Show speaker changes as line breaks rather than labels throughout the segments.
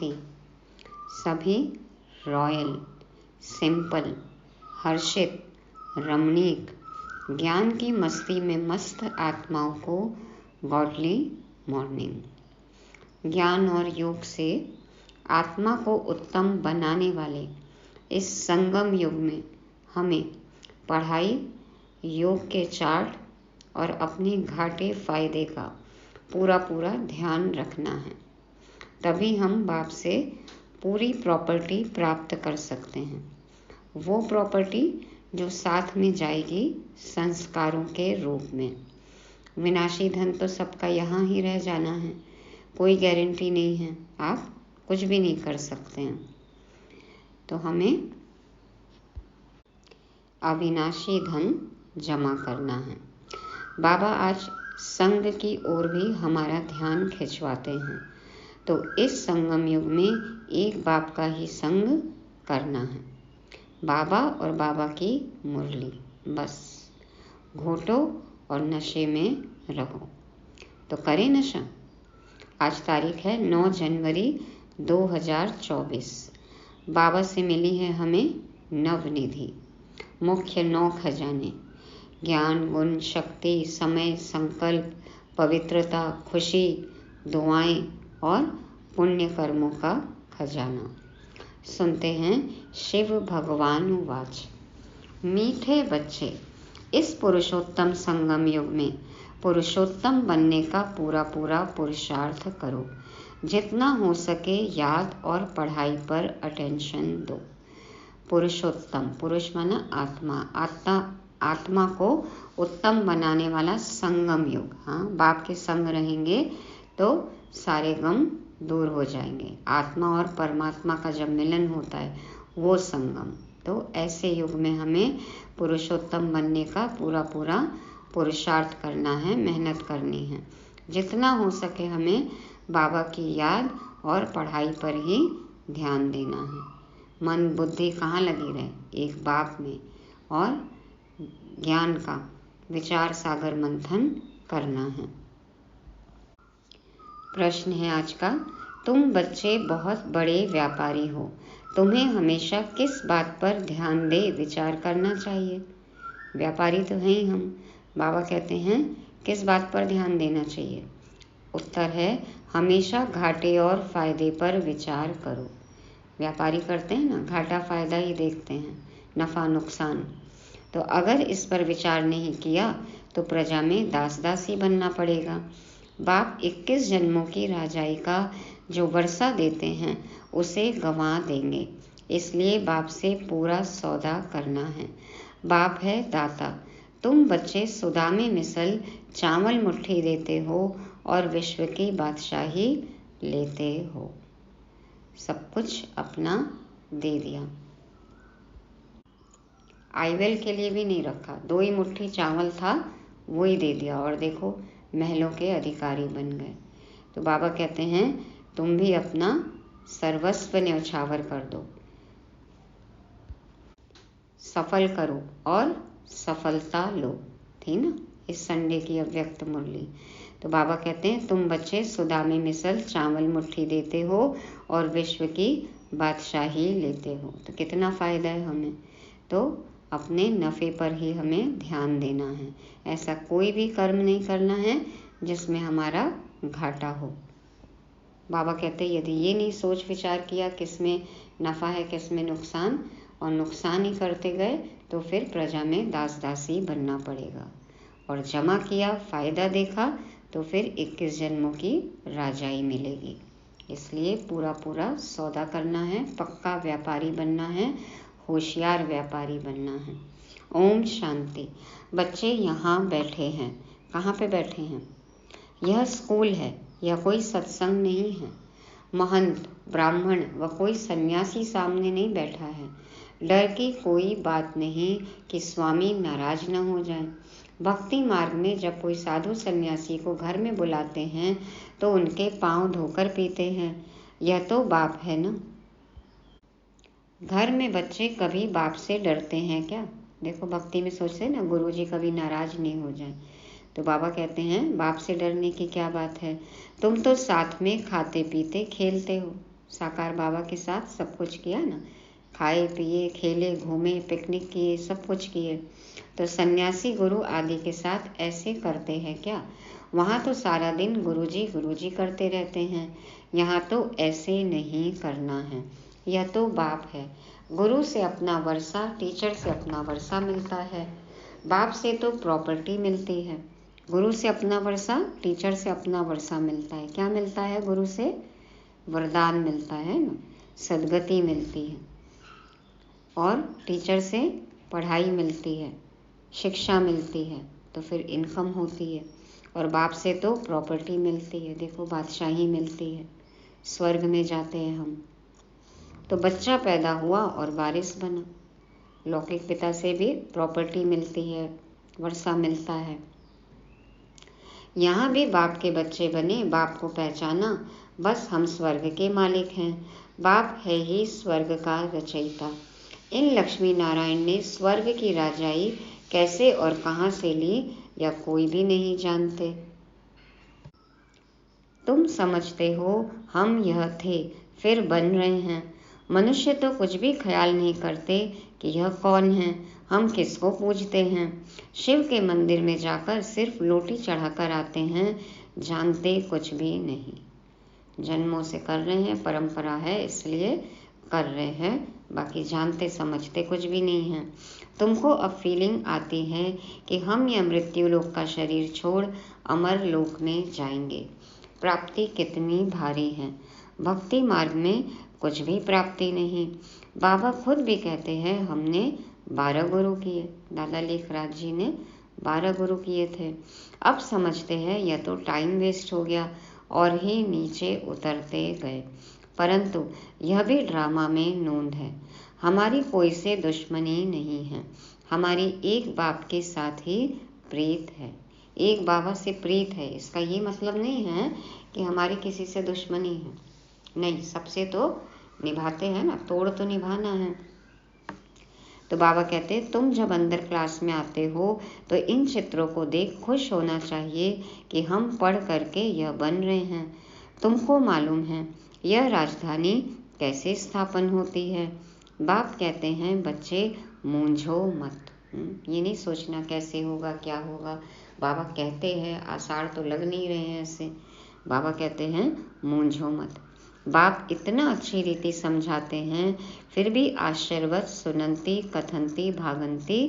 शांति। सभी royal, simple, हर्षित, रमणीक, ज्ञान की मस्ती में मस्त आत्माओं को गॉडली मॉर्निंग। ज्ञान और योग से आत्मा को उत्तम बनाने वाले इस संगम युग में हमें पढ़ाई, योग के चार्ट और अपने घाटे फायदे का पूरा ध्यान रखना है। तभी हम बाप से पूरी प्रॉपर्टी प्राप्त कर सकते हैं। वो प्रॉपर्टी जो साथ में जाएगी संस्कारों के रूप में। विनाशी धन तो सबका यहाँ ही रह जाना है, कोई गारंटी नहीं है, आप कुछ भी नहीं कर सकते हैं। तो हमें अविनाशी धन जमा करना है। बाबा आज संग की ओर भी हमारा ध्यान खिंचवाते हैं। तो इस संगम युग में एक बाप का ही संग करना है, बाबा और बाबा की मुरली। बस घोटो और नशे में रहो। तो करें नशा। आज तारीख है 9 जनवरी 2024। बाबा से मिली है हमें नवनिधि, मुख्य 9 खजाने, ज्ञान, गुण, शक्ति, समय, संकल्प, पवित्रता, खुशी, दुआएं और पुण्य कर्मों का खजाना। सुनते हैं शिव भगवान वाच। मीठे बच्चे, इस पुरुषोत्तम संगम युग में पुरुषोत्तम बनने का पूरा पुरुषार्थ करो। जितना हो सके याद और पढ़ाई पर अटेंशन दो। पुरुषोत्तम, पुरुष माना आत्मा को उत्तम बनाने वाला संगम युग। हाँ, बाप के संग रहेंगे तो सारे गम दूर हो जाएंगे। आत्मा और परमात्मा का जब मिलन होता है वो संगम। तो ऐसे युग में हमें पुरुषोत्तम बनने का पूरा पुरुषार्थ करना है, मेहनत करनी है। जितना हो सके हमें बाबा की याद और पढ़ाई पर ही ध्यान देना है। मन बुद्धि कहाँ लगी रहे? एक बाप में। और ज्ञान का विचार सागर मंथन करना है। प्रश्न है आज का, तुम बच्चे बहुत बड़े व्यापारी हो, तुम्हें हमेशा किस बात पर ध्यान दे विचार करना चाहिए? व्यापारी तो हैं ही हम। बाबा कहते हैं किस बात पर ध्यान देना चाहिए? उत्तर है हमेशा घाटे और फायदे पर विचार करो। व्यापारी करते हैं ना, घाटा फायदा ही देखते हैं, नफ़ा नुकसान। तो अगर इस पर विचार नहीं किया तो प्रजा में दासी बनना पड़ेगा। बाप 21 जन्मों की राजाई का जो वर्षा देते हैं उसे गंवा देंगे। इसलिए बाप से पूरा सौदा करना है। बाप है दाता। तुम बच्चे सुदा में मिसल चावल मुट्ठी देते हो और विश्व की बादशाही लेते हो। सब कुछ अपना दे दिया। आईवेल के लिए भी नहीं रखा, 2 ही मुट्ठी चावल था वो ही दे दिया और देखो महलों के अधिकारी बन गए। तो बाबा कहते हैं तुम भी अपना सर्वस्व न्यौछावर कर दो, सफल करो और सफलता लो। थी ना इस संडे की अव्यक्त मुरली। तो बाबा कहते हैं तुम बच्चे सुदा में मिसल चावल मुट्ठी देते हो और विश्व की बादशाही लेते हो। तो कितना फ़ायदा है हमें। तो अपने नफ़े पर ही हमें ध्यान देना है। ऐसा कोई भी कर्म नहीं करना है जिसमें हमारा घाटा हो। बाबा कहते हैं यदि ये नहीं सोच विचार किया किस में नफ़ा है किस में नुकसान, और नुकसान ही करते गए तो फिर प्रजा में दासी बनना पड़ेगा। और जमा किया, फ़ायदा देखा तो फिर 21 जन्मों की राजाई मिलेगी। इसलिए पूरा सौदा करना है, पक्का व्यापारी बनना है, होशियार व्यापारी बनना है। ओम शांति। बच्चे यहाँ बैठे हैं। कहाँ पे बैठे हैं? यह स्कूल है, यह कोई सत्संग नहीं है। महंत, ब्राह्मण व कोई सन्यासी सामने नहीं बैठा है। डर की कोई बात नहीं कि स्वामी नाराज न हो जाए। भक्ति मार्ग में जब कोई साधु सन्यासी को घर में बुलाते हैं तो उनके पांव धोकर पीते हैं। यह तो बाप है ना। घर में बच्चे कभी बाप से डरते हैं क्या? देखो भक्ति में सोचते हैं ना गुरुजी कभी नाराज नहीं हो जाए। तो बाबा कहते हैं बाप से डरने की क्या बात है। तुम तो साथ में खाते पीते खेलते हो, साकार बाबा के साथ सब कुछ किया ना, खाए पिए, खेले, घूमे, पिकनिक किए, सब कुछ किए। तो सन्यासी गुरु आदि के साथ ऐसे करते हैं क्या? वहाँ तो सारा दिन गुरुजी करते रहते हैं। यहाँ तो ऐसे नहीं करना है। यह तो बाप है। गुरु से अपना वर्षा, टीचर से अपना वर्षा मिलता है। बाप से तो प्रॉपर्टी मिलती है। गुरु से अपना वर्षा, टीचर से अपना वर्षा मिलता है। क्या मिलता है? गुरु से वरदान मिलता है ना, सद्गति मिलती है, और टीचर से पढ़ाई मिलती है, शिक्षा मिलती है, तो फिर इनकम होती है। और बाप से तो प्रॉपर्टी मिलती है। देखो, बादशाही मिलती है, स्वर्ग में जाते हैं हम। तो बच्चा पैदा हुआ और वारिस बना। लौकिक पिता से भी प्रॉपर्टी मिलती है, वर्षा मिलता है। यहाँ भी बाप के बच्चे बने, बाप को पहचाना, बस हम स्वर्ग के मालिक हैं। बाप है ही स्वर्ग का रचयिता। इन लक्ष्मी नारायण ने स्वर्ग की राजाई कैसे और कहाँ से ली, या कोई भी नहीं जानते। तुम समझते हो हम यह थे, फिर बन रहे हैं। मनुष्य तो कुछ भी ख्याल नहीं करते कि यह कौन है, हम किसको पूजते हैं। शिव के मंदिर में जाकर सिर्फ लोटी चढ़ाकर आते हैं, जानते कुछ भी नहीं। जन्मों से कर रहे हैं, परंपरा है इसलिए कर रहे हैं, बाकी जानते समझते कुछ भी नहीं है। तुमको अब फीलिंग आती है कि हम यह मृत्यु लोक का शरीर छोड़ अमर लोक में जाएंगे। प्राप्ति कितनी भारी है। भक्ति मार्ग में कुछ भी प्राप्ति नहीं। बाबा खुद भी कहते हैं हमने 12 गुरु किए। दादा लेखराज जी ने 12 गुरु किए थे। अब समझते हैं यह तो टाइम वेस्ट हो गया, और ही नीचे उतरते गए। परंतु यह भी ड्रामा में नोंद है। हमारी कोई से दुश्मनी नहीं है। हमारी एक बाप के साथ ही प्रीत है। एक बाबा से प्रीत है, इसका ये मतलब नहीं है कि हमारी किसी से दुश्मनी है। नहीं, सबसे तो निभाते हैं ना, तोड़ तो निभाना है। तो बाबा कहते हैं तुम जब अंदर क्लास में आते हो तो इन चित्रों को देख खुश होना चाहिए कि हम पढ़ करके यह बन रहे हैं। तुमको मालूम है यह राजधानी कैसे स्थापन होती है। बाप कहते हैं बच्चे मूंझो मत। ये नहीं सोचना कैसे होगा, क्या होगा। बाबा कहते हैं, आषाढ़ तो लग नहीं रहे हैं ऐसे। बाबा कहते हैं मूंझो मत। बाप इतना अच्छी रीति समझाते हैं, फिर भी आश्चर्यवत सुनंती कथनती भागंती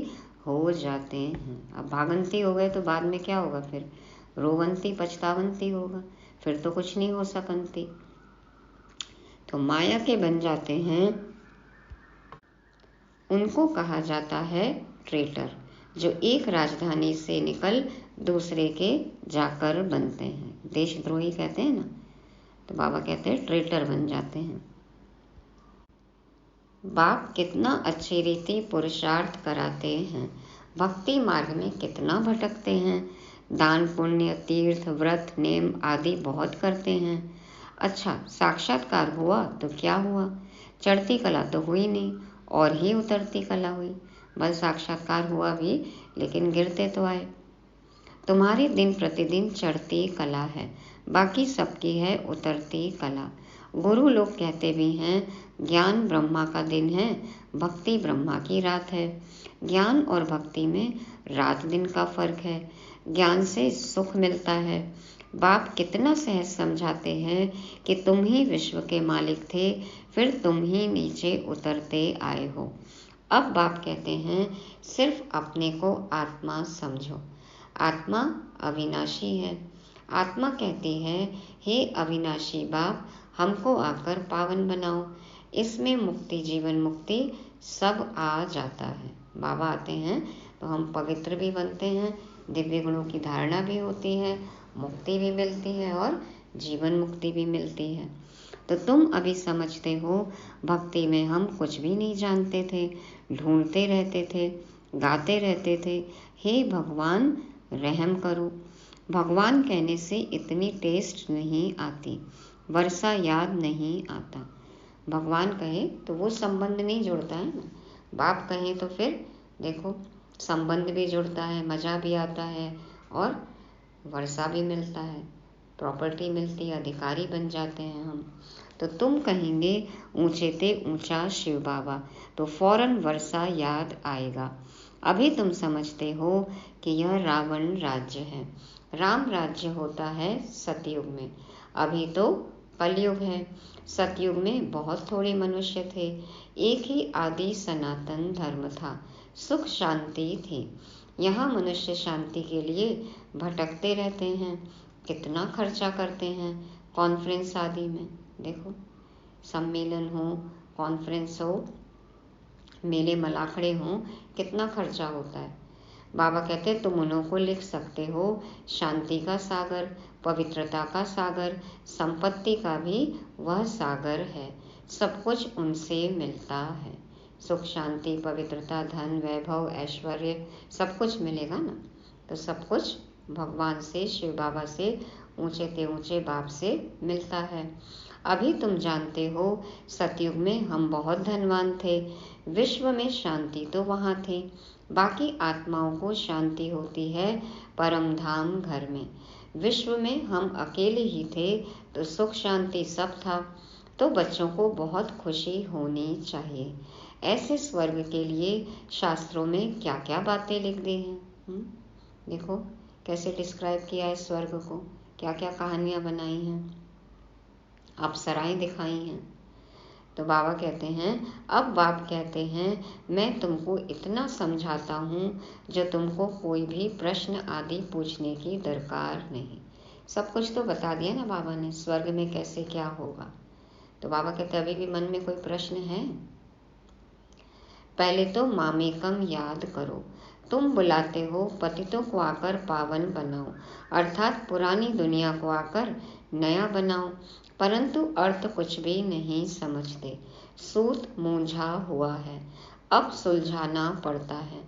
हो जाते हैं। अब भागंती हो गए तो बाद में क्या होगा? फिर रोवंती पछतावंती होगा, फिर तो कुछ नहीं हो सकंती। तो माया के बन जाते हैं, उनको कहा जाता है ट्रेटर, जो एक राजधानी से निकल दूसरे के जाकर बनते हैं। देशद्रोही कहते हैं ना, तो बाबा कहते हैं ट्रेटर बन जाते हैं। बाप कितना अच्छी रीति पुरुषार्थ कराते हैं। भक्ति मार्ग में कितना भटकते हैं। दान पुण्य तीर्थ व्रत नेम आदि बहुत करते हैं। अच्छा, साक्षात्कार हुआ तो क्या हुआ? चढ़ती कला तो हुई नहीं, और ही उतरती कला हुई। बस साक्षात्कार हुआ भी, लेकिन गिरते तो आए। तुम्हारी दिन प्रतिदिन चढ़ती कला है, बाकी सबकी है उतरती कला। गुरु लोग कहते भी हैं ज्ञान ब्रह्मा का दिन है, भक्ति ब्रह्मा की रात है। ज्ञान और भक्ति में रात दिन का फर्क है। ज्ञान से सुख मिलता है। बाप कितना सहज समझाते हैं कि तुम ही विश्व के मालिक थे, फिर तुम ही नीचे उतरते आए हो। अब बाप कहते हैं सिर्फ अपने को आत्मा समझो। आत्मा अविनाशी है। आत्मा कहती है हे अविनाशी बाप, हमको आकर पावन बनाओ। इसमें मुक्ति, जीवन मुक्ति सब आ जाता है। बाबा आते हैं तो हम पवित्र भी बनते हैं, दिव्य गुणों की धारणा भी होती है, मुक्ति भी मिलती है और जीवन मुक्ति भी मिलती है। तो तुम अभी समझते हो भक्ति में हम कुछ भी नहीं जानते थे, ढूंढते रहते थे, गाते रहते थे हे भगवान रहम करो। भगवान कहने से इतनी टेस्ट नहीं आती, वर्षा याद नहीं आता। भगवान कहे तो वो संबंध नहीं जुड़ता है ना। बाप कहे तो फिर देखो संबंध भी जुड़ता है, मज़ा भी आता है, और वर्षा भी मिलता है, प्रॉपर्टी मिलती है, अधिकारी बन जाते हैं हम। तो तुम कहेंगे ऊंचे ते ऊंचा शिव बाबा, तो फौरन वर्षा याद आएगा। अभी तुम समझते हो कि यह रावण राज्य है, राम राज्य होता है सतयुग में। अभी तो कलयुग है। सतयुग में बहुत थोड़े मनुष्य थे, एक ही आदि सनातन धर्म था, सुख शांति थी। यहाँ मनुष्य शांति के लिए भटकते रहते हैं, कितना खर्चा करते हैं कॉन्फ्रेंस आदि में। देखो, सम्मेलन हो, कॉन्फ्रेंस हो, मेले मलाखड़े हों, कितना खर्चा होता है। बाबा कहते हैं तुम उन्हों को लिख सकते हो, शांति का सागर, पवित्रता का सागर, संपत्ति का भी वह सागर है, सब कुछ उनसे मिलता है। सुख शांति पवित्रता धन वैभव ऐश्वर्य सब कुछ मिलेगा ना, तो सब कुछ भगवान से, शिव बाबा से, ऊंचे ते ऊंचे बाप से मिलता है। अभी तुम जानते हो सतयुग में हम बहुत धनवान थे, विश्व में शांति तो वहाँ थी, बाकी आत्माओं को शांति होती है परम धाम घर में। विश्व में हम अकेले ही थे तो सुख शांति सब था, तो बच्चों को बहुत खुशी होनी चाहिए। ऐसे स्वर्ग के लिए शास्त्रों में क्या क्या बातें लिख दी हैं। देखो कैसे डिस्क्राइब किया है स्वर्ग को, क्या क्या कहानियाँ बनाई हैं, अप्सराएं दिखाई हैं। तो बाबा कहते हैं, अब बाप कहते हैं मैं तुमको इतना समझाता हूँ जो तुमको कोई भी प्रश्न आदि पूछने की दरकार नहीं। सब कुछ तो बता दिया ना बाबा ने, स्वर्ग में कैसे क्या होगा। तो बाबा कहते अभी भी मन में कोई प्रश्न है? पहले तो मामेकम याद करो। तुम बुलाते हो पतितों को आकर पावन बनाओ, अर्थात पुरानी दुनिया को आकर नया बनाओ, परंतु अर्थ कुछ भी नहीं समझते। सूत मूंझा हुआ है, अब सुलझाना पड़ता है।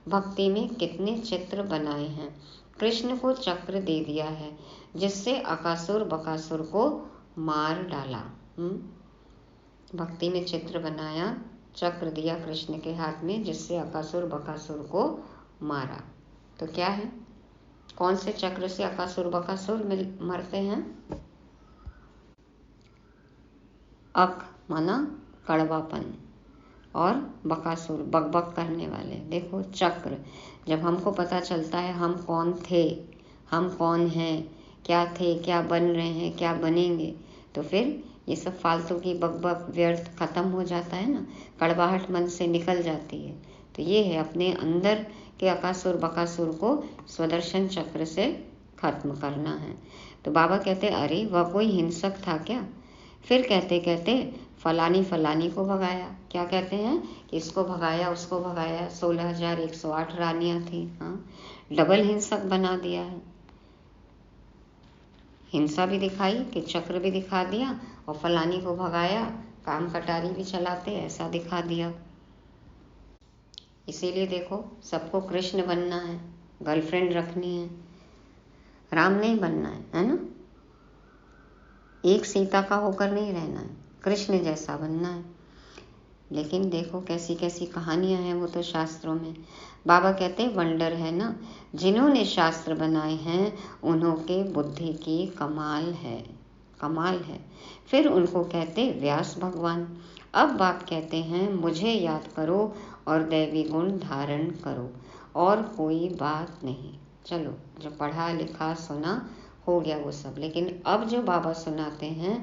भक्ति में कितने चित्र बनाए हैं, कृष्ण को चक्र दे दिया है जिससे अकासुर बकासुर को मार डाला। भक्ति में चित्र बनाया, चक्र दिया कृष्ण के हाथ में जिससे अकासुर बकासुर को मारा। तो क्या है, कौन से चक्र से अकासुर बकासुर मरते हैं? अक माना कड़वापन और बकासुर बकबक करने वाले। देखो चक्र, जब हमको पता चलता है हम कौन थे, हम कौन हैं, क्या थे, क्या बन रहे हैं, क्या बनेंगे, तो फिर ये सब फालतू की बकबक व्यर्थ खत्म हो जाता है ना, कड़वाहट मन से निकल जाती है। तो ये है अपने अंदर के अकासुर बकासुर को स्वदर्शन चक्र से खत्म करना है। तो बाबा कहते अरे वह कोई हिंसक था क्या? फिर कहते कहते फलानी फलानी को भगाया। क्या कहते हैं कि इसको भगाया उसको भगाया, 16,108 रानियां थी। हाँ, डबल हिंसक बना दिया है। हिंसा भी दिखाई कि चक्र भी दिखा दिया और फलानी को भगाया, काम कटारी भी चलाते, ऐसा दिखा दिया। इसीलिए देखो सबको कृष्ण बनना है, गर्लफ्रेंड रखनी है, राम नहीं बनना है ना। एक सीता का होकर नहीं रहना है, कृष्ण जैसा बनना है। लेकिन देखो कैसी कैसी कहानियां हैं वो तो शास्त्रों में। बाबा कहते वंडर है ना, जिन्होंने शास्त्र बनाए हैं उन्हों के बुद्धि की कमाल है, कमाल है। फिर उनको कहते व्यास भगवान। अब बाप कहते हैं मुझे याद करो और दैवी गुण धारण करो, और कोई बात नहीं। चलो जो पढ़ा लिखा सुना हो गया वो सब, लेकिन अब जो बाबा सुनाते हैं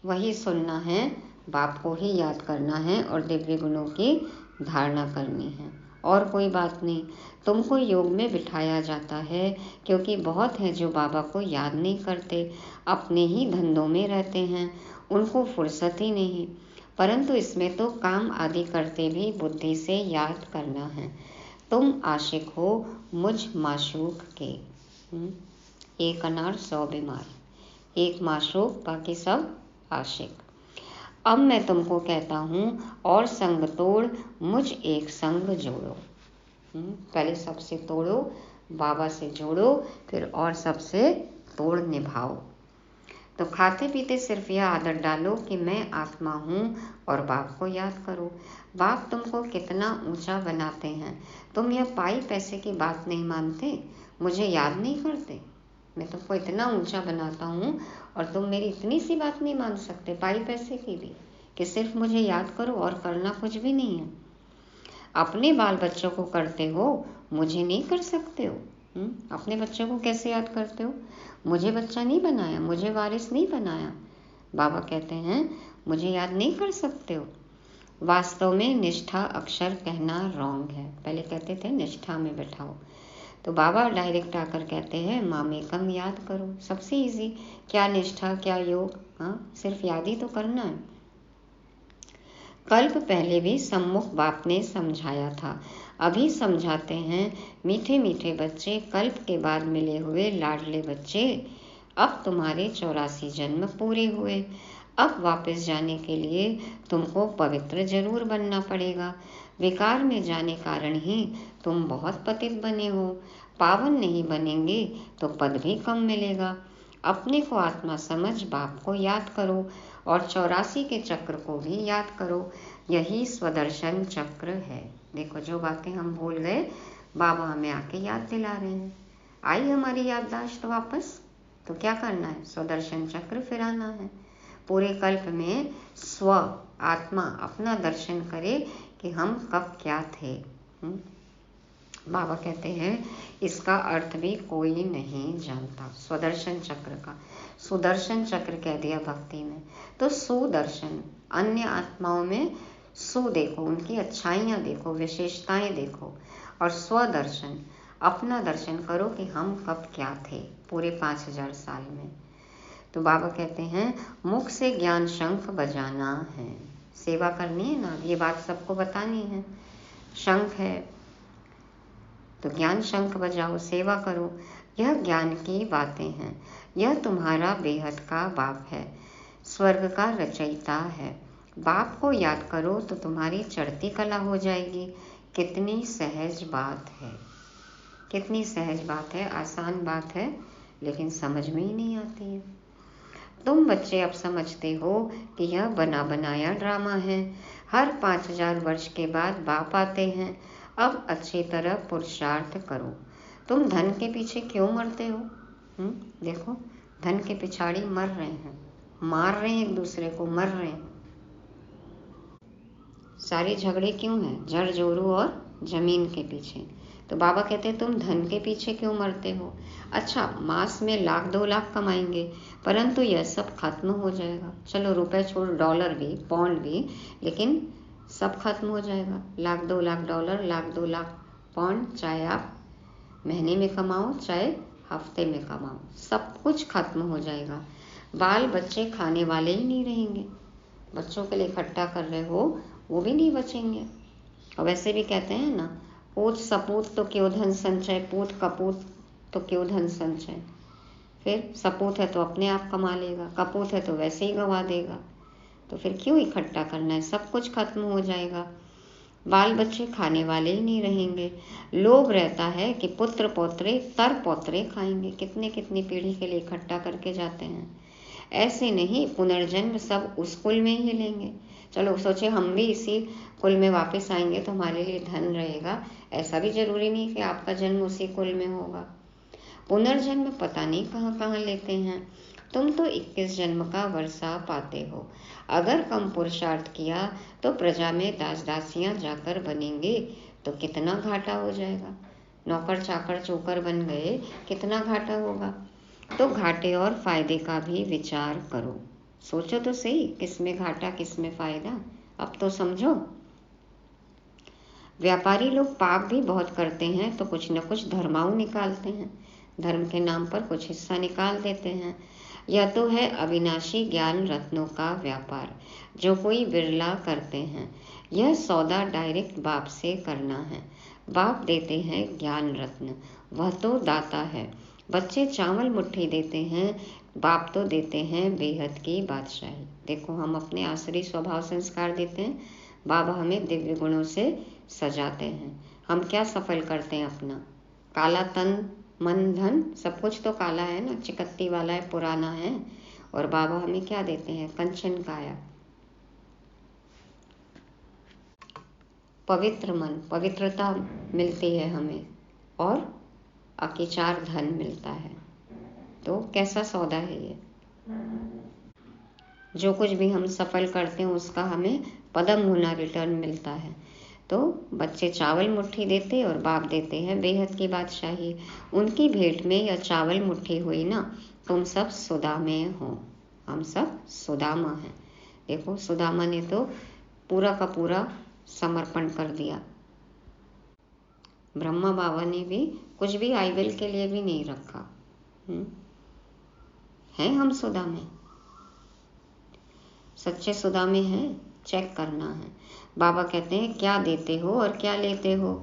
वही सुनना है, बाप को ही याद करना है और दिव्य गुणों की धारणा करनी है, और कोई बात नहीं। तुमको योग में बिठाया जाता है क्योंकि बहुत हैं जो बाबा को याद नहीं करते, अपने ही धंधों में रहते हैं, उनको फुर्सत ही नहीं। परंतु इसमें तो काम आदि करते भी बुद्धि से याद करना है। तुम आशिक हो मुझ माशूक के। एक अनार 100 बीमार, एक माशूक बाकी सब आशिक। अब मैं तुमको कहता हूँ और संग तोड़ मुझ एक संग जोड़ो। पहले सबसे तोड़ो, बाबा से जोड़ो, फिर और सबसे तोड़ निभाओ। तो खाते पीते सिर्फ यह आदत डालो कि मैं आत्मा हूँ और बाप को याद करो। बाप तुमको कितना ऊंचा बनाते हैं, तुम यह पाई पैसे की बात नहीं मानते, मुझे याद नहीं करते। मैं तुमको इतना ऊंचा बनाता हूँ और तुम मेरी इतनी सी बात नहीं मान सकते, पाई पैसे की भी, कि सिर्फ मुझे याद करो और करना कुछ भी नहीं है। अपने बाल बच्चों को करते हो, मुझे नहीं कर सकते हो। अपने बच्चों को कैसे याद करते हो? मुझे बच्चा नहीं बनाया, मुझे वारिस नहीं बनाया। बाबा कहते हैं मुझे याद नहीं कर सकते हो। वास्तव में निष्ठा अक्षर कहना रॉन्ग है। पहले कहते थे निष्ठा में बैठाओ, तो बाबा डायरेक्ट आकर कहते हैं मामेकम याद करो। सबसे इजी, क्या निष्ठा क्या योग, सिर्फ याद ही तो करना है। कल्प पहले भी सम्मुख बाप ने समझाया था, अभी समझाते हैं मीठे मीठे बच्चे, कल्प के बाद मिले हुए लाडले बच्चे। अब तुम्हारे 84 जन्म पूरे हुए, अब वापस जाने के लिए तुमको पवित्र जरूर बनना पड़ेगा। विकार में जाने कारण ही तुम बहुत पतित बने हो। पावन नहीं बनेंगे तो पद भी कम मिलेगा। अपने को आत्मा समझ बाप को याद करो और 84 के चक्र को भी याद करो। यही स्वदर्शन चक्र है। देखो जो बातें हम भूल गए, बाबा हमें आके याद दिला रहे हैं। आई हमारी याददाश्त वापस, तो क्या करना है? स्वदर्शन चक्र फिराना है। पूरे कल्प में स्व आत्मा अपना दर्शन करे कि हम कब क्या थे। बाबा कहते हैं इसका अर्थ भी कोई नहीं जानता। स्वदर्शन चक्र का सुदर्शन चक्र कह दिया भक्ति में, तो सुदर्शन अन्य आत्माओं में सु देखो, उनकी अच्छाइयाँ देखो, विशेषताएं देखो, और स्वदर्शन अपना दर्शन करो कि हम कब क्या थे पूरे 5000 साल में। तो बाबा कहते हैं मुख से ज्ञान शंख बजाना है, सेवा करनी है ना, ये बात सबको बतानी है। शंख है तो ज्ञान शंख बजाओ, सेवा करो। यह ज्ञान की बातें हैं। यह तुम्हारा बेहद का बाप है, स्वर्ग का रचयिता है। बाप को याद करो तो तुम्हारी चढ़ती कला हो जाएगी। कितनी सहज बात है, कितनी सहज बात है, आसान बात है, लेकिन समझ में ही नहीं आती है। तुम बच्चे अब समझते हो कि यह बना बनाया ड्रामा है। हर 5000 वर्ष के बाद बाप आते हैं। अब अच्छी तरह पुरुषार्थ करो। तुम धन के पीछे क्यों मरते हो? देखो धन के पिछाड़ी मर रहे हैं, मार रहे हैं एक दूसरे को, मर रहे हैं। सारे झगड़े क्यों हैं? जड़ जोरू और जमीन के पीछे। तो बाबा कहते हैं तुम धन के पीछे क्यों मरते हो? अच्छा मास में 1,00,000 2,00,000 कमाएंगे, परंतु यह सब खत्म हो जाएगा। चलो रुपए छोड़, डॉलर भी, पौंड भी, लेकिन सब खत्म हो जाएगा। 1,00,000 2,00,000 डॉलर, 1,00,000 2,00,000 पौंड, चाहे आप महीने में कमाओ चाहे हफ्ते में कमाओ, सब कुछ खत्म हो जाएगा। बाल बच्चे खाने वाले ही नहीं रहेंगे। बच्चों के लिए इकट्ठा कर रहे हो वो भी नहीं बचेंगे। और वैसे भी कहते हैं ना, पूत सपूत तो क्यों धन संचय, पूत कपूत तो क्यों धन संचय। फिर सपूत है तो अपने आप कमा लेगा, कपूत है तो वैसे ही गंवा देगा, तो फिर क्यों इकट्ठा करना है? सब कुछ खत्म हो जाएगा। बाल बच्चे खाने वाले ही नहीं रहेंगे। लोभ रहता है कि पुत्र पौत्रे तर पौत्रे खाएंगे, कितने कितनी पीढ़ी के लिए इकट्ठा करके जाते हैं। ऐसे नहीं, पुनर्जन्म सब उस कुल में ही लेंगे। चलो सोचे हम भी इसी कुल में वापस आएंगे तो हमारे लिए धन रहेगा, ऐसा भी जरूरी नहीं कि आपका जन्म उसी कुल में होगा। पुनर्जन्म पता नहीं कहाँ कहाँ लेते हैं। तुम तो 21 जन्म का वर्षा पाते हो। अगर कम पुरुषार्थ किया तो प्रजा में दास दासियां जाकर बनेंगे तो कितना घाटा हो जाएगा। नौकर चाकर चोकर बन गए, कितना घाटा होगा। तो घाटे और फायदे का भी विचार करो। सोचो तो सही, किसमें घाटा किसमें फायदा, अब तो समझो। व्यापारी लोग पाप भी बहुत करते हैं तो कुछ न कुछ धर्माऊ निकालते हैं, धर्म के नाम पर कुछ हिस्सा निकाल देते हैं। यह तो है अविनाशी ज्ञान रत्नों का व्यापार, जो कोई बिरला करते हैं। यह सौदा डायरेक्ट बाप से करना है। बाप देते हैं ज्ञान रत्न, वह तो दाता है। बच्चे चावल मुट्ठी देते हैं, बाप तो देते हैं बेहद की बादशाही। देखो हम अपने आसुरी स्वभाव संस्कार देते हैं, बाबा हमें दिव्य गुणों से सजाते हैं। हम क्या सफल करते हैं अपना? काला तन मन धन सब कुछ तो काला है ना, चिकत्ती वाला है, पुराना है। और बाबा हमें क्या देते हैं? कंचन काया, पवित्र मन, पवित्रता मिलती है हमें, और अकिचार धन मिलता है। तो कैसा सौदा है ये? जो कुछ भी हम सफल करते हैं उसका हमें पदम गुना रिटर्न मिलता है। तो बच्चे चावल मुट्ठी देते और बाप देते हैं बेहद की बादशाही। उनकी भेंट में यह चावल मुट्ठी हुई ना, तुम सब सुदामे हो, हम सब सुदामा हैं। देखो सुदामा ने तो पूरा का पूरा समर्पण कर दिया। ब्रह्मा बाबा ने भी कुछ भी आई विल के लिए भी नहीं रखा। हैं हम सुदामे, सच्चे सुदामे हैं, चेक करना है। बाबा कहते हैं क्या देते हो और क्या लेते हो?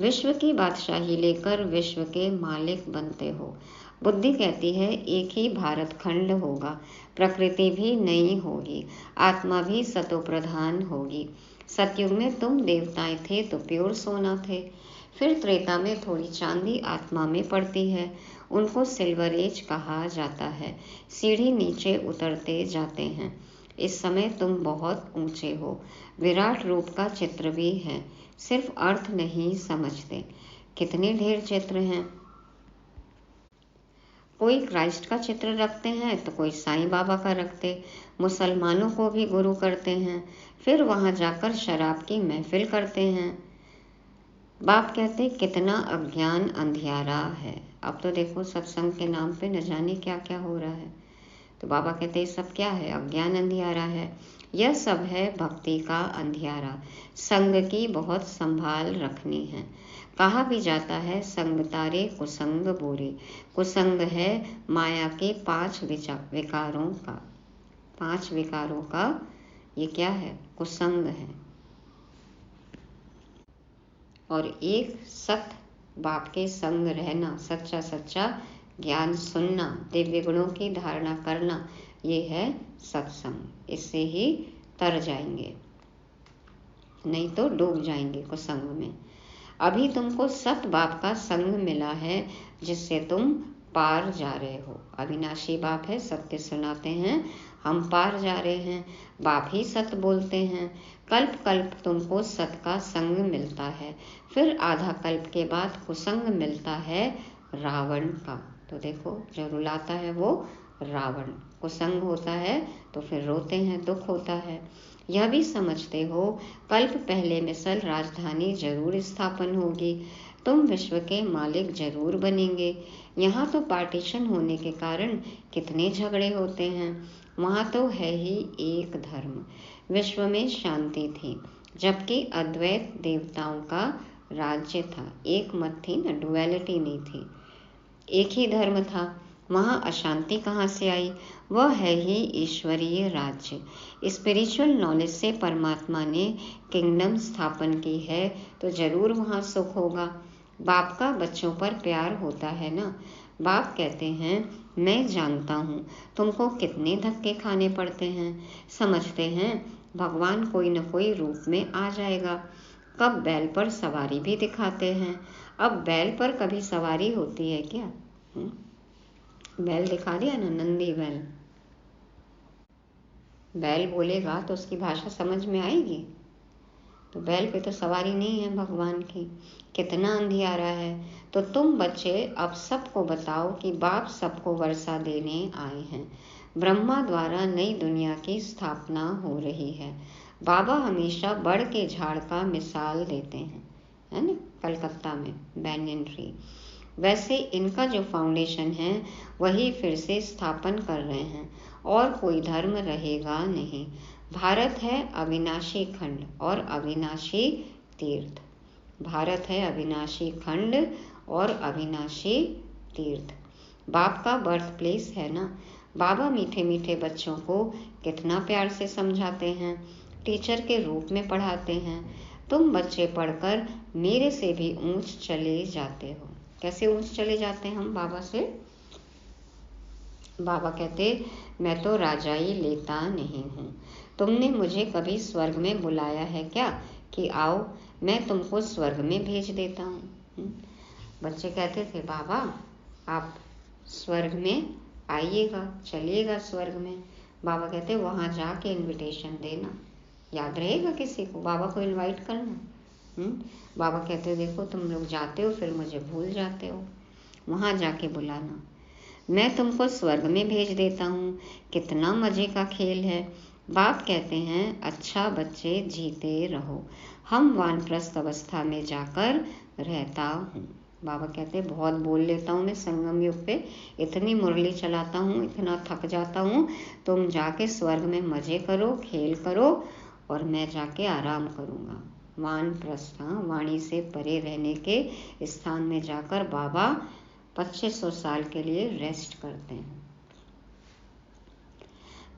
विश्व की बादशाही लेकर विश्व के मालिक बनते हो। बुद्धि कहती है एक ही भारत खंड होगा, प्रकृति भी नई होगी, आत्मा भी सतो प्रधान होगी। सतयुग में तुम देवताएं थे तो प्योर सोना थे, फिर त्रेता में थोड़ी चांदी आत्मा में पड़ती है, उनको सिल्वर एज कहा जाता है। सीढ़ी नीचे उतरते जाते हैं। इस समय तुम बहुत ऊंचे हो, विराट रूप का चित्र भी है, सिर्फ अर्थ नहीं समझते। कितने ढेर चित्र हैं। कोई क्राइस्ट का चित्र रखते हैं तो कोई साईं बाबा का रखते, मुसलमानों को भी गुरु करते हैं, फिर वहां जाकर शराब की महफिल करते हैं। बाप कहते कितना अज्ञान अंधियारा है। अब तो देखो सत्संग के नाम पे न जाने क्या क्या हो रहा है। तो बाबा कहते सब क्या है? अज्ञान अंधियारा है। यह सब है भक्ति का अंधियारा। संग की बहुत संभाल रखनी है। कहा भी जाता है संग तारे कुसंग बोरे। कुसंग है माया के 5 विकारों का, 5 विकारों का ये क्या है? कुसंग है। और एक सत बाप के संग रहना, सच्चा सच्चा ज्ञान सुनना, दिव्य गुणों की धारणा करना, ये है सत्संग। इससे ही तर जाएंगे, नहीं तो डूब जाएंगे कुसंग में। अभी तुमको सत बाप का संग मिला है जिससे तुम पार जा रहे हो। अविनाशी बाप है, सत्य सुनाते हैं, हम पार जा रहे हैं। बाप ही सत्य बोलते हैं। कल्प कल्प तुमको सत का संग मिलता है, फिर आधा कल्प के बाद कुसंग मिलता है रावण का। तो देखो जो रुलाता है वो रावण। कुसंग होता है तो फिर रोते हैं, दुख होता है। यह भी समझते हो कल्प पहले मिसल राजधानी जरूर स्थापन होगी, तुम विश्व के मालिक जरूर बनेंगे। यहाँ तो पार्टीशन होने के कारण कितने झगड़े होते हैं, वहाँ तो है ही एक धर्म। विश्व में शांति थी, जबकि अद्वैत देवताओं का राज्य था। एक मत थी ना, डुअलिटी नहीं थी, एक ही धर्म था। वहाँ अशांति कहाँ से आई? वह है ही ईश्वरीय राज्य। स्पिरिचुअल नॉलेज से परमात्मा ने किंगडम स्थापन की है तो जरूर वहाँ सुख होगा। बाप का बच्चों पर प्यार होता है ना। बाप कहते हैं मैं जानता हूँ तुमको कितने धक्के खाने पड़ते हैं। समझते हैं भगवान कोई न कोई रूप में आ जाएगा। कब बैल पर सवारी भी दिखाते हैं। अब बैल पर कभी सवारी होती है क्या? बैल दिखा दिया ना, नंदी बैल। बैल बोलेगा तो उसकी भाषा समझ में आएगी। तो बैल पे तो सवारी नहीं है भगवान की। कितना अंधियारा है। तो तुम बच्चे अब सबको बताओ कि बाप सबको वर्षा देने आए हैं। ब्रह्मा द्वारा नई दुनिया की स्थापना हो रही है। बाबा हमेशा बड़ के झाड़ का मिसाल देते हैं, है ना, कलकत्ता में बैनियन ट्री। वैसे इनका जो फाउंडेशन है वही फिर से स्थापन कर रहे हैं, और कोई धर्म रहेगा नहीं। भारत है अविनाशी खंड और अविनाशी तीर्थ। भारत है अविनाशी खंड और अविनाशी तीर्थ। बाप का बर्थ प्लेस है ना। बाबा मीठे मीठे बच्चों को कितना प्यार से समझाते हैं, टीचर के रूप में पढ़ाते हैं। तुम बच्चे पढ़कर मेरे से भी ऊंच चले जाते हो। कैसे ऊंच चले जाते हैं हम बाबा से? बाबा कहते मैं तो राजाई लेता नहीं हूँ। तुमने मुझे कभी स्वर्ग में बुलाया है क्या कि आओ मैं तुमको स्वर्ग में भेज देता हूँ? बच्चे कहते थे बाबा आप स्वर्ग में आइएगा, चलिएगा स्वर्ग में। बाबा कहते वहाँ जाके इनविटेशन देना, याद रहेगा किसी को, बाबा को इनवाइट करना। बाबा कहते देखो तुम लोग जाते हो फिर मुझे भूल जाते हो, वहाँ जाके बुलाना। मैं तुमको स्वर्ग में भेज देता हूँ। कितना मजे का खेल है। बाप कहते हैं, अच्छा बच्चे जीते रहो, हम वानप्रस्थ अवस्था में जाकर रहता हूँ। बाबा कहते बहुत बोल लेता हूँ मैं संगम युग पे, इतनी मुरली चलाता हूँ, इतना थक जाता हूँ, तुम जाके स्वर्ग में मजे करो, खेल करो, और मैं जाके आराम करूँगा। वानप्रस्थ, वाणी से परे रहने के स्थान में जाकर बाबा 2500 साल के लिए रेस्ट करते हैं।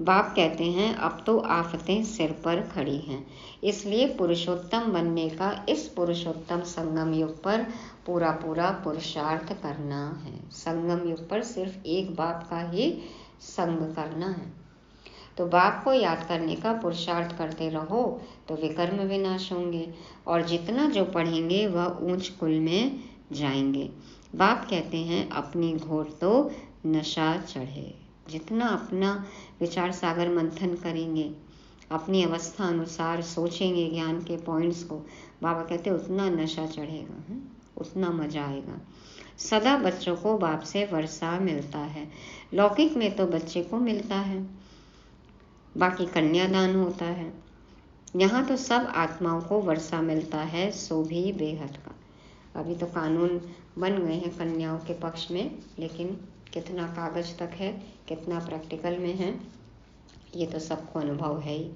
बाप कहते हैं, अब तो आफतें सिर पर खड़ी हैं, इसलिए पुरुषोत्तम बनने का इस पुरुषोत्तम संगम युग पर पूरा पुरुषार्थ करना है। संगम युग पर सिर्फ एक बाप का ही संग करना है। तो बाप को याद करने का पुरुषार्थ करते रहो तो विकर्म विनाश होंगे, और जितना जो पढ़ेंगे वह ऊंच कुल में जाएंगे। बाप कहते हैं, अपनी घोर तो नशा चढ़े। जितना अपना विचार सागर मंथन करेंगे, अपनी अवस्था अनुसार सोचेंगे ज्ञान के पॉइंट्स को, बाबा कहते उतना नशा चढ़ेगा, उतना मजा आएगा। सदा बच्चों को बाप से वर्षा मिलता है। लौकिक में तो बच्चे को मिलता है, बाकी कन्यादान होता है। यहाँ तो सब आत्माओं को वर्षा मिलता है, सो भी बेहद का। अभी तो कानून बन गए हैं कन्याओं के पक्ष में, लेकिन कितना कागज तक है, कितना प्रैक्टिकल में है, ये तो सबको अनुभव है ही।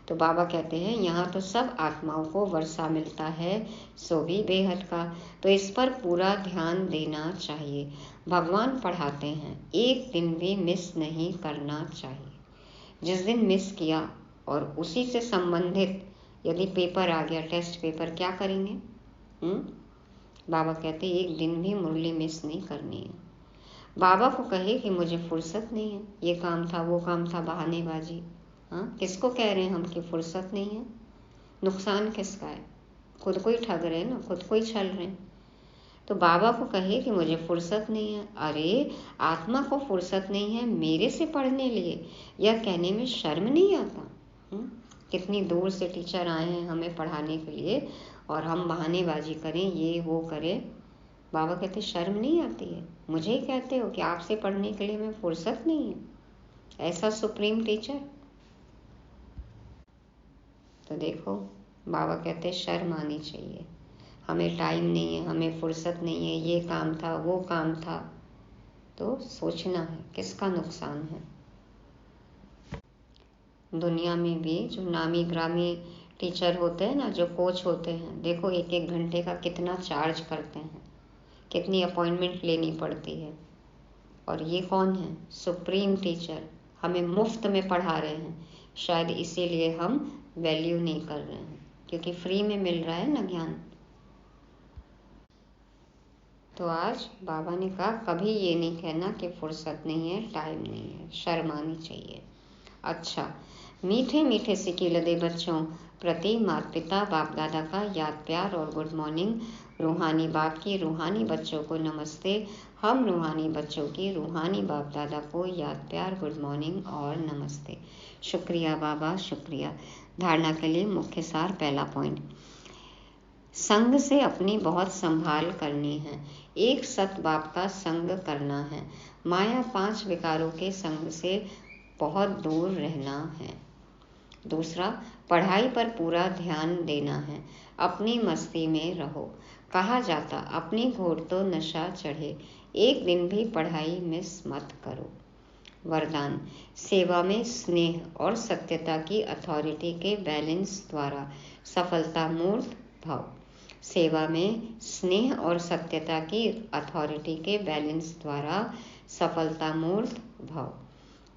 तो बाबा कहते हैं, यहाँ तो सब आत्माओं को वर्षा मिलता है, सो भी बेहद का। तो इस पर पूरा ध्यान देना चाहिए। भगवान पढ़ाते हैं, एक दिन भी मिस नहीं करना चाहिए। जिस दिन मिस किया और उसी से संबंधित यदि पेपर आ गया, टेस्ट पेपर, क्या करेंगे? बाबा कहते एक दिन भी मुरली मिस नहीं करनी है। बाबा को कहे कि मुझे फुर्सत नहीं है, ये काम था, वो काम था, बहानेबाजी। किसको कह रहे हैं हम कि फुर्सत नहीं है? नुकसान किसका है? खुद को ही ठग रहे हैं ना, खुद को ही छल रहे हैं। तो बाबा को कहे कि मुझे फुर्सत नहीं है। अरे आत्मा को फुर्सत नहीं है मेरे से पढ़ने लिए, यह कहने में शर्म नहीं आता? कितनी दूर से टीचर आए हैं हमें पढ़ाने के लिए, और हम बहानेबाजी करें, ये वो करें। बाबा कहते शर्म नहीं आती है? मुझे ही कहते हो कि आपसे पढ़ने के लिए मैं फुर्सत नहीं है? ऐसा सुप्रीम टीचर। तो देखो बाबा कहते शर्म आनी चाहिए, हमें टाइम नहीं है, हमें फुर्सत नहीं है, ये काम था, वो काम था। तो सोचना है किसका नुकसान है। दुनिया में भी जो नामी ग्रामी टीचर होते हैं ना, जो कोच होते हैं, देखो 1-1 घंटे का कितना चार्ज करते हैं, कितनी अपॉइंटमेंट लेनी पड़ती है। और ये कौन है? सुप्रीम टीचर, हमें मुफ्त में पढ़ा रहे हैं। शायद इसीलिए हम वैल्यू नहीं कर रहे हैं, क्योंकि फ्री में मिल रहा है ना ज्ञान। तो आज बाबा ने कहा कभी ये नहीं कहना कि फुर्सत नहीं है, टाइम नहीं है, शर्म आनी चाहिए। अच्छा, मीठे मीठे सिक्के लदे बच्चों प्रति माता पिता बाप दादा का याद प्यार और गुड मॉर्निंग। रूहानी बाप की रूहानी बच्चों को नमस्ते। हम रूहानी बच्चों की रूहानी बाप दादा को याद प्यार, गुड मॉर्निंग और नमस्ते। शुक्रिया बाबा, शुक्रिया। धारणा के लिए मुख्य सार, पहला पॉइंट, संग से अपनी बहुत संभाल करनी है। एक सत बाप का संग करना है। माया 5 विकारों के संग से बहुत दूर रहना है। दूसरा, पढ़ाई पर पूरा ध्यान देना है। अपनी मस्ती में रहो। कहा जाता अपनी घोर तो नशा चढ़े, एक दिन भी पढ़ाई मिस मत करो। वरदान, सेवा में स्नेह और सत्यता की अथॉरिटी के बैलेंस द्वारा सफलता मूर्त भव। सेवा में स्नेह और सत्यता की अथॉरिटी के बैलेंस द्वारा सफलता मूर्त भव।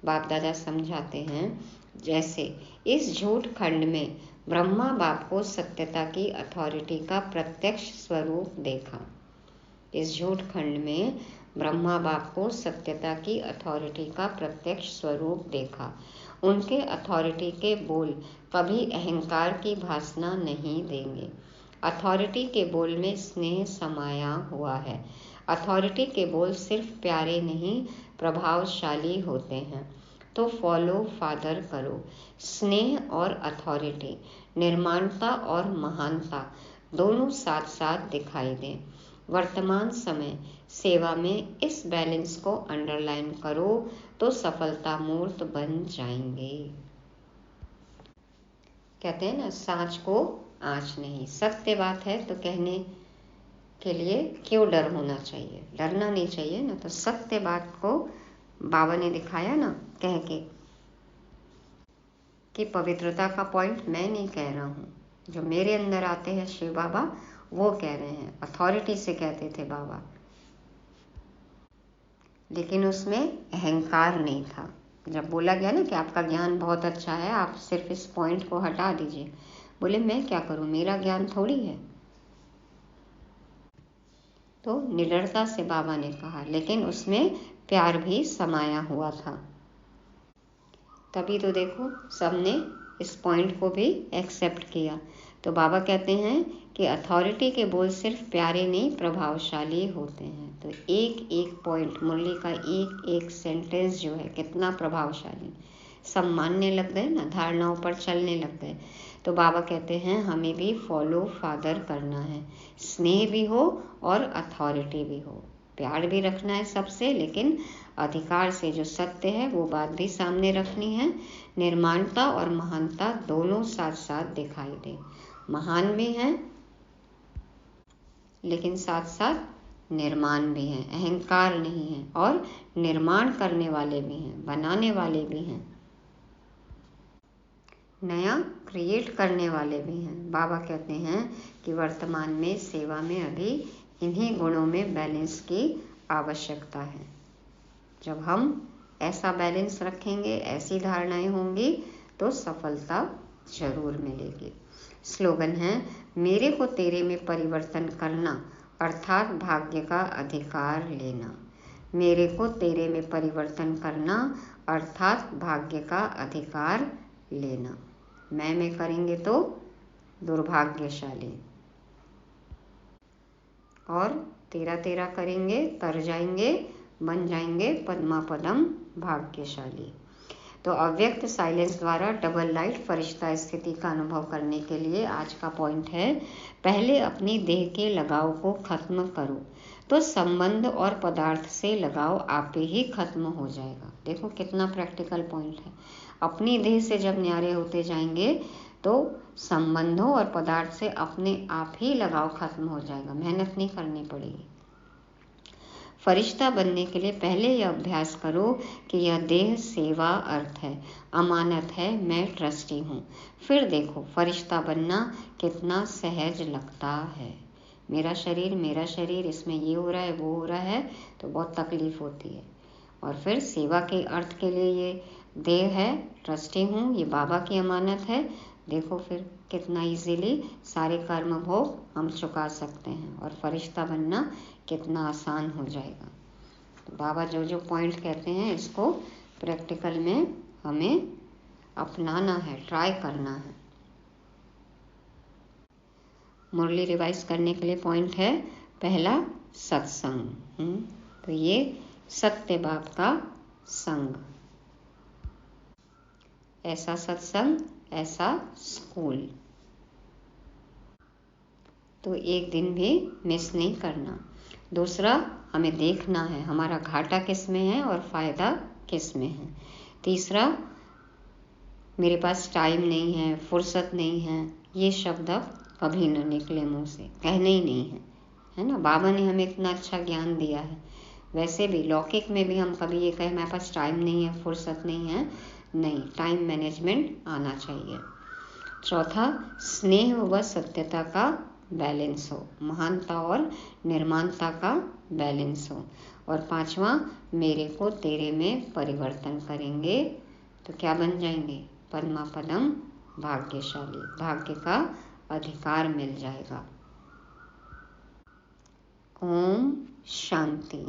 बाप दादा समझाते हैं, जैसे इस झूठ खंड में ब्रह्मा बाप को सत्यता की अथॉरिटी का प्रत्यक्ष स्वरूप देखा। इस झूठ खंड में ब्रह्मा बाप को सत्यता की अथॉरिटी का प्रत्यक्ष स्वरूप देखा। उनके अथॉरिटी के बोल कभी अहंकार की भासना नहीं देंगे। अथॉरिटी के बोल में स्नेह समाया हुआ है। अथॉरिटी के बोल सिर्फ प्यारे नहीं, प्रभावशाली होते हैं। तो फॉलो फादर करो। स्नेह और अथॉरिटी, निर्माणता और महानता दोनों साथ साथ दिखाई दें। वर्तमान समय सेवा में इस बैलेंस को अंडरलाइन करो तो सफलता मूर्त बन जाएंगे। कहते हैं ना, सांच को आँच नहीं। सत्य बात है तो कहने के लिए क्यों डर होना चाहिए, डरना नहीं चाहिए ना। तो सत्य बात को बाबा ने दिखाया ना कह के कि पवित्रता का पॉइंट मैं नहीं कह रहा हूँ, जो मेरे अंदर आते हैं शिव बाबा वो कह रहे हैं। अथॉरिटी से कहते थे बाबा, लेकिन उसमें अहंकार नहीं था। जब बोला गया ना कि आपका ज्ञान बहुत अच्छा है, आप सिर्फ इस पॉइंट को हटा दीजिए, बोले मैं क्या करूँ, मेरा ज्ञान थोड़ी है। तो निडरता से बाबा ने कहा, लेकिन उसमें प्यार भी समाया हुआ था। तभी तो देखो सबने इस पॉइंट को भी एक्सेप्ट किया। तो बाबा कहते हैं कि अथॉरिटी के बोल सिर्फ प्यारे नहीं प्रभावशाली होते हैं। तो एक एक पॉइंट, मुरली का एक एक सेंटेंस जो है कितना प्रभावशाली, सब मानने लग गए ना, धारणाओं पर चलने लग गए। तो बाबा कहते हैं हमें भी फॉलो फादर करना है, स्नेह भी हो और अथॉरिटी भी हो, प्यार भी रखना है सबसे, लेकिन अधिकार से जो सत्य है वो बात भी सामने रखनी है। निर्माणता और महानता दोनों साथ साथ दिखाई दे, महान भी हैं लेकिन साथ साथ निर्माण भी हैं, अहंकार नहीं है, और निर्माण करने वाले भी हैं, बनाने वाले भी हैं, नया क्रिएट करने वाले भी हैं। बाबा कहते हैं कि वर्तमान में सेवा में अभी इन्हीं गुणों में बैलेंस की आवश्यकता है। जब हम ऐसा बैलेंस रखेंगे, ऐसी धारणाएं होंगी तो सफलता जरूर मिलेगी। स्लोगन है, मेरे को तेरे में परिवर्तन करना अर्थात भाग्य का अधिकार लेना। मेरे को तेरे में परिवर्तन करना अर्थात भाग्य का अधिकार लेना। मैं में करेंगे तो दुर्भाग्यशाली, और तेरा तेरा करेंगे तर जाएंगे, बन जाएंगे पद्मापदम भाग्यशाली। तो अव्यक्त साइलेंस द्वारा डबल लाइट फरिश्ता स्थिति का अनुभव करने के लिए आज का पॉइंट है, पहले अपनी देह के लगाव को खत्म करो तो संबंध और पदार्थ से लगाव आप ही खत्म हो जाएगा। देखो कितना प्रैक्टिकल पॉइंट है। अपनी देह से जब न्यारे होते जाएंगे तो संबंधों और पदार्थ से अपने आप ही लगाव खत्म हो जाएगा, मेहनत नहीं करनी पड़ेगी। फरिश्ता बनने के लिए पहले यह अभ्यास करो कि यह देह सेवा अर्थ है, अमानत है, मैं ट्रस्टी हूँ। फिर देखो फरिश्ता बनना कितना सहज लगता है। मेरा शरीर, इसमें ये हो रहा है, वो हो रहा है, तो बहुत तकलीफ होती है। और फिर सेवा के अर्थ के लिए ये देह है, ट्रस्टी हूँ, ये बाबा की अमानत है। देखो फिर कितना इजीली सारे कर्म भोग हम चुका सकते हैं और फरिश्ता बनना कितना आसान हो जाएगा। तो बाबा जो जो पॉइंट कहते हैं इसको प्रैक्टिकल में हमें अपनाना है, ट्राई करना है। मुरली रिवाइज करने के लिए पॉइंट है पहला सत्संग। तो ये सत्य बाप का संग, ऐसा सत्संग, ऐसा स्कूल, तो एक दिन भी मिस नहीं करना। दूसरा, हमें देखना है हमारा घाटा किस में है और फ़ायदा किस में है। तीसरा, मेरे पास टाइम नहीं है, फुर्सत नहीं है, ये शब्द अब कभी न निकले मुंह से, कहने ही नहीं है ना। बाबा ने हमें इतना अच्छा ज्ञान दिया है, वैसे भी लौकिक में भी हम कभी ये कहें मेरे पास टाइम नहीं है, फुर्सत नहीं है, नहीं, टाइम मैनेजमेंट आना चाहिए। चौथा, स्नेह व सत्यता का बैलेंस हो, महानता और निर्माणता का बैलेंस हो। और पांचवा, मेरे को तेरे में परिवर्तन करेंगे तो क्या बन जाएंगे, पद्मापदम भाग्यशाली, भाग्य का अधिकार मिल जाएगा। ओम शांति।